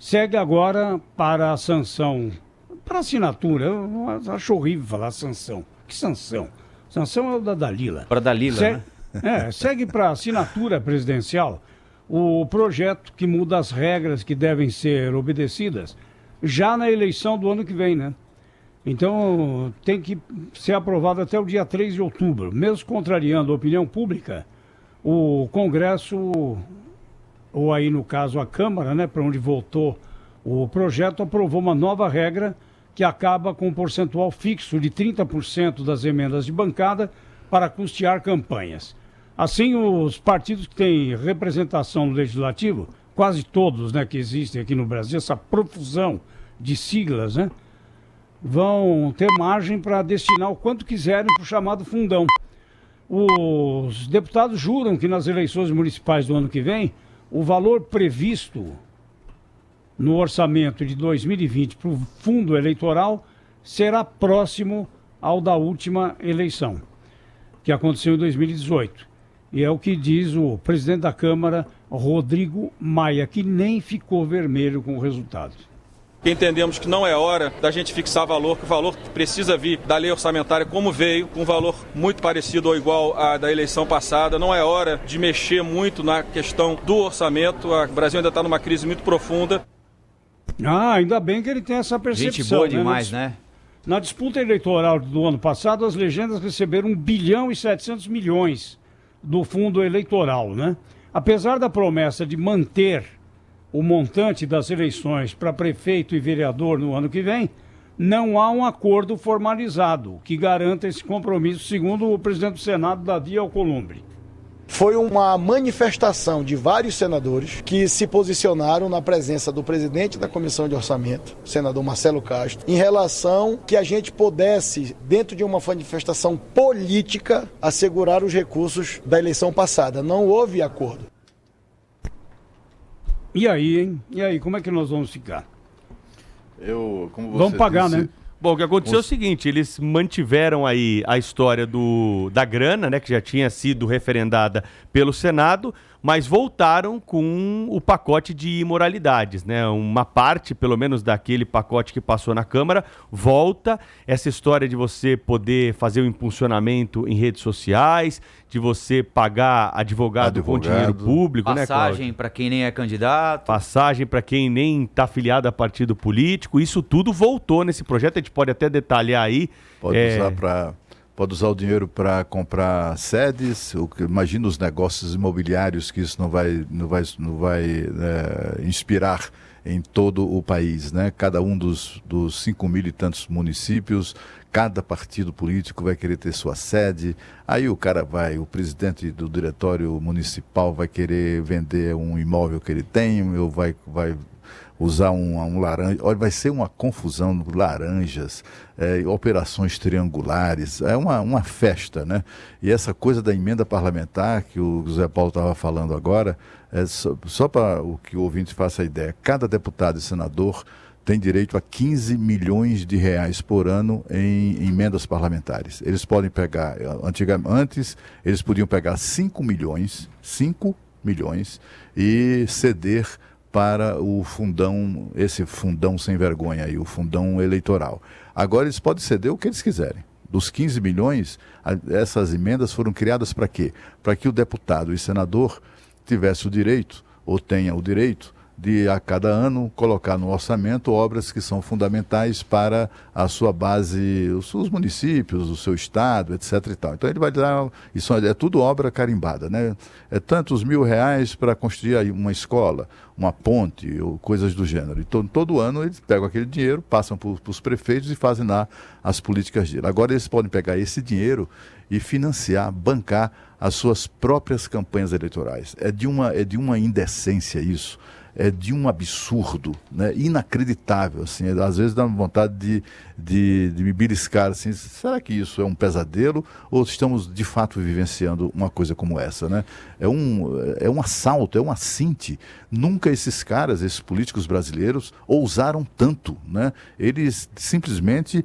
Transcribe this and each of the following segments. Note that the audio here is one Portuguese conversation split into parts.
segue agora para a sanção, para assinatura. Eu acho horrível falar sanção. Que sanção? Sanção é o da Dalila. Para Dalila, né? Segue para assinatura presidencial o projeto que muda as regras que devem ser obedecidas já na eleição do ano que vem, né? Então tem que ser aprovado até o dia 3 de outubro. Mesmo contrariando a opinião pública, o Congresso, ou aí no caso a Câmara, né, para onde voltou o projeto, aprovou uma nova regra que acaba com um percentual fixo de 30% das emendas de bancada para custear campanhas. Assim, os partidos que têm representação no Legislativo, quase todos, né, que existem aqui no Brasil, essa profusão de siglas, né, vão ter margem para destinar o quanto quiserem para o chamado fundão. Os deputados juram que nas eleições municipais do ano que vem, o valor previsto no orçamento de 2020 para o fundo eleitoral será próximo ao da última eleição, que aconteceu em 2018. E é o que diz o presidente da Câmara, Rodrigo Maia, que nem ficou vermelho com o resultado. Entendemos que não é hora da gente fixar valor, que o valor precisa vir da lei orçamentária como veio, com um valor muito parecido ou igual à da eleição passada. Não é hora de mexer muito na questão do orçamento. O Brasil ainda está numa crise muito profunda. Ainda bem que ele tem essa percepção. Gente boa demais, né? Na disputa eleitoral do ano passado, as legendas receberam 1 bilhão e 700 milhões do fundo eleitoral, né? Apesar da promessa de manter o montante das eleições para prefeito e vereador no ano que vem, não há um acordo formalizado que garanta esse compromisso, segundo o presidente do Senado, Davi Alcolumbre. Foi uma manifestação de vários senadores que se posicionaram na presença do presidente da Comissão de Orçamento, o senador Marcelo Castro, em relação que a gente pudesse, dentro de uma manifestação política, assegurar os recursos da eleição passada. Não houve acordo. E aí, hein? E aí, como é que nós vamos ficar? Como você vamos pagar, disse, né? Bom, o que aconteceu é o seguinte, eles mantiveram aí a história da grana, né, que já tinha sido referendada pelo Senado, mas voltaram com o pacote de imoralidades, né? Uma parte, pelo menos, daquele pacote que passou na Câmara, volta. Essa história de você poder fazer o impulsionamento em redes sociais, de você pagar advogado com dinheiro público, né, Cláudio? Passagem para quem nem é candidato. Passagem para quem nem está afiliado a partido político. Isso tudo voltou nesse projeto. A gente pode até detalhar aí. Pode usar o dinheiro para comprar sedes. Imagina os negócios imobiliários que isso não vai inspirar em todo o país, né? Cada um dos 5.000 e tantos municípios, cada partido político vai querer ter sua sede. Aí o presidente do diretório municipal vai querer vender um imóvel que ele tem, ou vai usar um laranja. Olha, vai ser uma confusão, laranjas, operações triangulares, é uma festa, né? E essa coisa da emenda parlamentar que o José Paulo estava falando agora, só para que o ouvinte faça a ideia, cada deputado e senador tem direito a 15 milhões de reais por ano em emendas parlamentares. Eles podem pegar, antes eles podiam pegar 5 milhões e ceder para o fundão, esse fundão sem vergonha aí, o fundão eleitoral. Agora eles podem ceder o que eles quiserem. Dos 15 milhões, essas emendas foram criadas para quê? Para que o deputado e senador tivesse o direito, ou tenha o direito, de a cada ano colocar no orçamento obras que são fundamentais para a sua base, os municípios, o seu estado, etc. e tal. Então ele vai dar, isso é tudo obra carimbada, né? É tantos R$1.000 para construir uma escola, uma ponte, ou coisas do gênero. Então todo ano eles pegam aquele dinheiro, passam para os prefeitos e fazem lá as políticas dele. Agora eles podem pegar esse dinheiro e financiar, bancar as suas próprias campanhas eleitorais. É de uma indecência isso. É de um absurdo, né? Inacreditável, assim, às vezes dá vontade de me beliscar, assim, será que isso é um pesadelo ou estamos de fato vivenciando uma coisa como essa, né? É um assalto, é um assinte. Nunca esses políticos brasileiros ousaram tanto, né? Eles simplesmente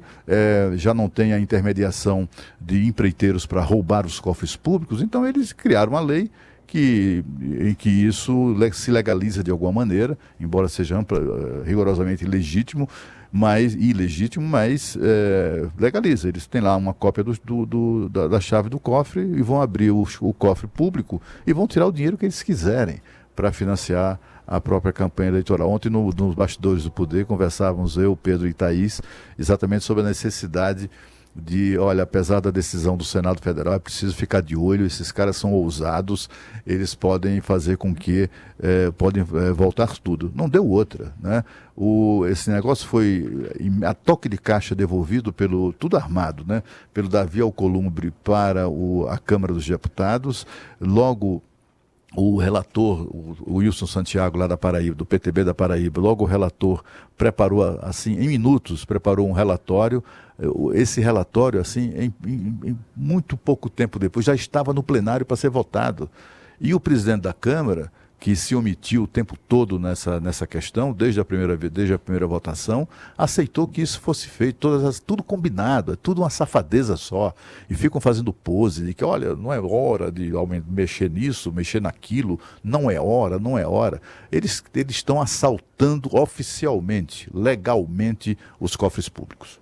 já não têm a intermediação de empreiteiros para roubar os cofres públicos, então eles criaram uma lei em que isso se legaliza de alguma maneira, embora seja rigorosamente ilegítimo, mas legaliza. Eles têm lá uma cópia da chave do cofre e vão abrir o cofre público e vão tirar o dinheiro que eles quiserem para financiar a própria campanha eleitoral. Ontem, nos bastidores do poder, conversávamos eu, Pedro e Thaís, exatamente sobre a necessidade de, olha, apesar da decisão do Senado Federal, é preciso ficar de olho, esses caras são ousados, eles podem fazer com que, voltar tudo. Não deu outra, né? Esse negócio foi a toque de caixa devolvido tudo armado, né? Pelo Davi Alcolumbre para a Câmara dos Deputados, logo o relator, o Wilson Santiago, lá da Paraíba, do PTB da Paraíba, logo o relator preparou, assim, em minutos, preparou um relatório. Esse relatório, assim, em muito pouco tempo depois, já estava no plenário para ser votado. E o presidente da Câmara, que se omitiu o tempo todo nessa questão, desde a primeira votação, aceitou que isso fosse feito, tudo combinado, é tudo uma safadeza só. E ficam fazendo pose de que, olha, não é hora de mexer nisso, mexer naquilo, não é hora, não é hora. Eles estão assaltando oficialmente, legalmente, os cofres públicos.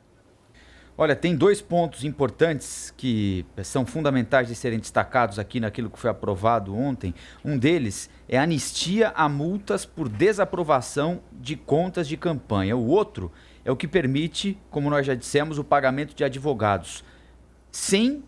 Olha, tem 2 pontos importantes que são fundamentais de serem destacados aqui naquilo que foi aprovado ontem. Um deles é a anistia a multas por desaprovação de contas de campanha. O outro é o que permite, como nós já dissemos, o pagamento de advogados, sem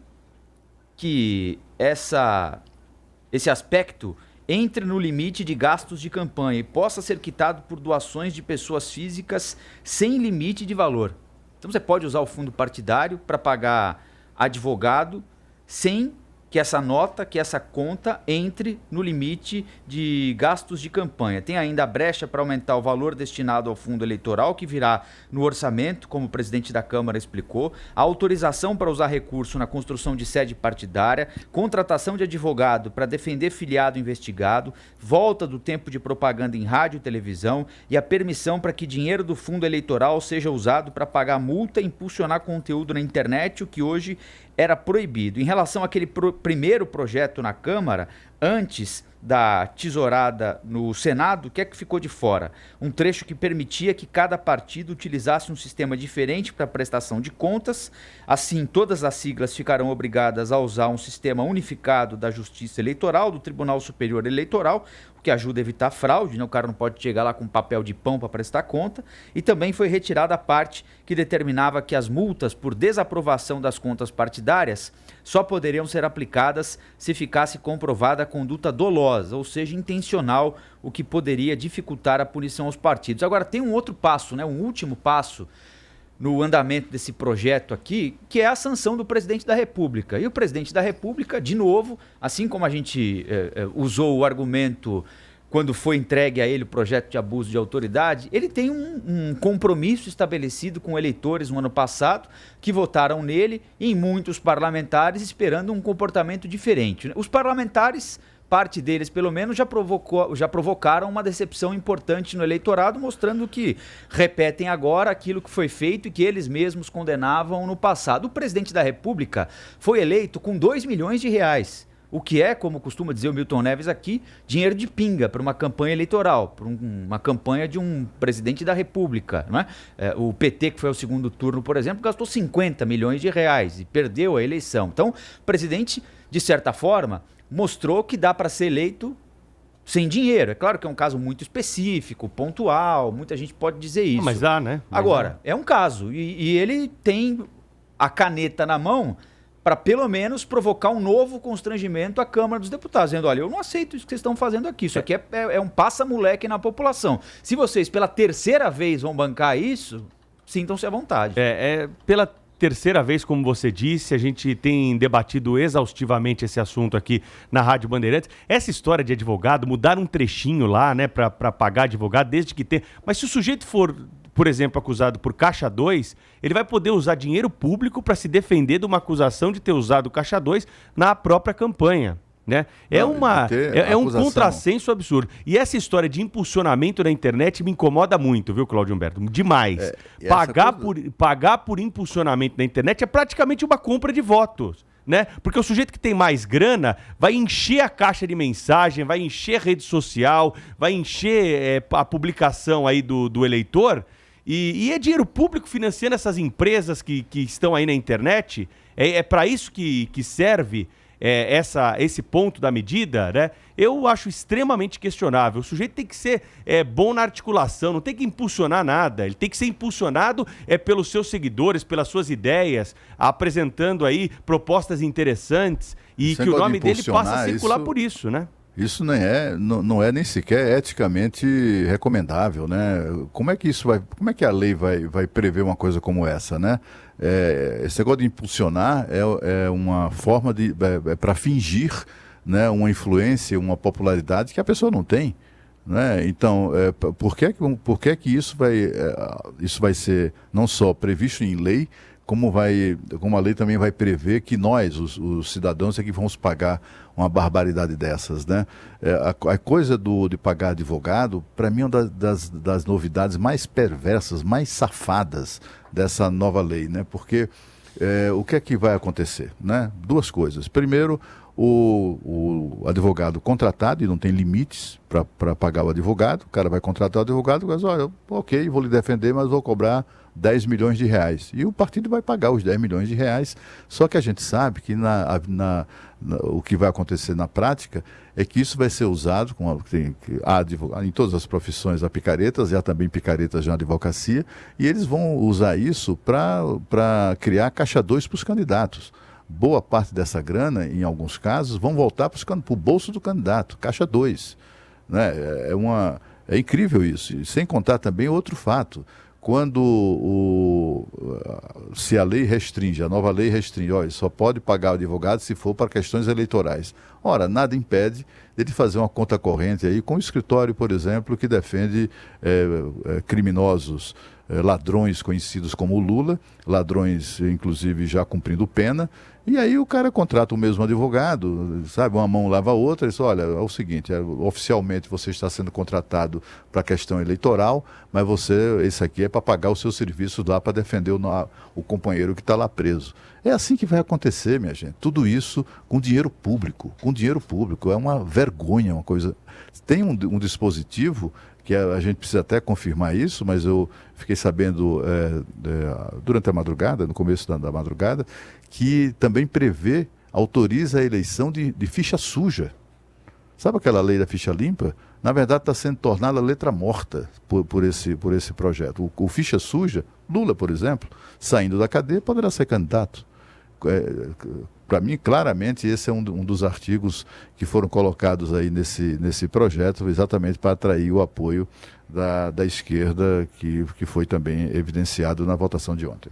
que esse aspecto entre no limite de gastos de campanha e possa ser quitado por doações de pessoas físicas sem limite de valor. Então você pode usar o fundo partidário para pagar advogado sem que essa nota, que essa conta entre no limite de gastos de campanha. Tem ainda a brecha para aumentar o valor destinado ao fundo eleitoral, que virá no orçamento, como o presidente da Câmara explicou, a autorização para usar recurso na construção de sede partidária, contratação de advogado para defender filiado investigado, volta do tempo de propaganda em rádio e televisão e a permissão para que dinheiro do fundo eleitoral seja usado para pagar multa e impulsionar conteúdo na internet, o que hoje era proibido. Em relação àquele primeiro projeto na Câmara, antes da tesourada no Senado, o que é que ficou de fora? Um trecho que permitia que cada partido utilizasse um sistema diferente para prestação de contas. Assim, todas as siglas ficarão obrigadas a usar um sistema unificado da Justiça Eleitoral, do Tribunal Superior Eleitoral, o que ajuda a evitar fraude, né? O cara não pode chegar lá com papel de pão para prestar conta. E também foi retirada a parte que determinava que as multas por desaprovação das contas partidárias só poderiam ser aplicadas se ficasse comprovada a conduta dolosa, ou seja, intencional, o que poderia dificultar a punição aos partidos. Agora, tem um outro passo, né? Um último passo no andamento desse projeto aqui, que é a sanção do presidente da República. E o presidente da República, de novo, assim como a gente usou o argumento quando foi entregue a ele o projeto de abuso de autoridade, ele tem um compromisso estabelecido com eleitores no ano passado, que votaram nele, e em muitos parlamentares esperando um comportamento diferente. Os parlamentares, parte deles pelo menos, já provocaram uma decepção importante no eleitorado, mostrando que repetem agora aquilo que foi feito e que eles mesmos condenavam no passado. O presidente da República foi eleito com 2 milhões de reais. O que é, como costuma dizer o Milton Neves aqui, dinheiro de pinga para uma campanha eleitoral, para uma campanha de um presidente da República. Não é? O PT, que foi ao segundo turno, por exemplo, gastou 50 milhões de reais e perdeu a eleição. Então, o presidente, de certa forma, mostrou que dá para ser eleito sem dinheiro. É claro que é um caso muito específico, pontual, muita gente pode dizer isso. Mas dá, né? Agora, é um caso e ele tem a caneta na mão para pelo menos provocar um novo constrangimento à Câmara dos Deputados, dizendo, olha, eu não aceito isso que vocês estão fazendo aqui, isso aqui é um passa-moleque na população. Se vocês pela terceira vez vão bancar isso, sintam-se à vontade. Pela terceira vez, como você disse, a gente tem debatido exaustivamente esse assunto aqui na Rádio Bandeirantes. Essa história de advogado, mudar um trechinho lá, né, para pagar advogado, desde que tem... Mas se o sujeito for, por exemplo, acusado por Caixa 2, ele vai poder usar dinheiro público para se defender de uma acusação de ter usado Caixa 2 na própria campanha. Né? É um contrassenso absurdo. E essa história de impulsionamento na internet me incomoda muito, viu, Cláudio Humberto? Demais. Pagar por impulsionamento na internet é praticamente uma compra de votos. né? Porque o sujeito que tem mais grana vai encher a caixa de mensagem, vai encher a rede social, vai encher a publicação aí do eleitor, e é dinheiro público financiando essas empresas que estão aí na internet. É para isso que serve esse ponto da medida, né? Eu acho extremamente questionável. O sujeito tem que ser bom na articulação, não tem que impulsionar nada. Ele tem que ser impulsionado pelos seus seguidores, pelas suas ideias, apresentando aí propostas interessantes e que o nome dele possa circular por isso, né? Isso não é nem sequer eticamente recomendável, né? Como é que a lei vai prever uma coisa como essa, né? Esse negócio de impulsionar é uma forma para fingir, né, uma influência, uma popularidade que a pessoa não tem, né? Então, por que que isso vai ser não só previsto em lei, como a lei também vai prever que nós, os cidadãos, é que vamos pagar uma barbaridade dessas, né? A coisa de pagar advogado, para mim, é uma das novidades mais perversas, mais safadas dessa nova lei, né? Porque o que é que vai acontecer, né? Duas coisas. Primeiro, o advogado contratado, e não tem limites para pagar o advogado, o cara vai contratar o advogado e diz, olha, ok, vou lhe defender, mas vou cobrar 10 milhões de reais. E o partido vai pagar os 10 milhões de reais, só que a gente sabe que o que vai acontecer na prática é que isso vai ser usado, em todas as profissões há picaretas, e há também picaretas na advocacia, e eles vão usar isso para criar caixa 2 para os candidatos. Boa parte dessa grana, em alguns casos, vão voltar para o bolso do candidato, caixa 2. Né? É incrível isso. E sem contar também outro fato. Se a lei restringe, a nova lei restringe, olha, só pode pagar o advogado se for para questões eleitorais. Ora, nada impede dele fazer uma conta corrente aí com o escritório, por exemplo, que defende criminosos, ladrões conhecidos como Lula, ladrões, inclusive, já cumprindo pena, e aí o cara contrata o mesmo advogado, sabe, uma mão lava a outra, e diz, olha, é o seguinte, oficialmente você está sendo contratado para questão eleitoral, mas esse aqui é para pagar os seus serviços lá para defender o companheiro que está lá preso. É assim que vai acontecer, minha gente, tudo isso com dinheiro público, é uma vergonha, uma coisa... Tem um dispositivo que a gente precisa até confirmar isso, mas eu fiquei sabendo durante a madrugada, no começo da madrugada, que também autoriza a eleição de ficha suja. Sabe aquela lei da ficha limpa? Na verdade está sendo tornada letra morta por esse projeto. O ficha suja, Lula, por exemplo, saindo da cadeia, poderá ser candidato. Para mim, claramente, esse é um dos artigos que foram colocados aí nesse projeto, exatamente para atrair o apoio da esquerda, que foi também evidenciado na votação de ontem.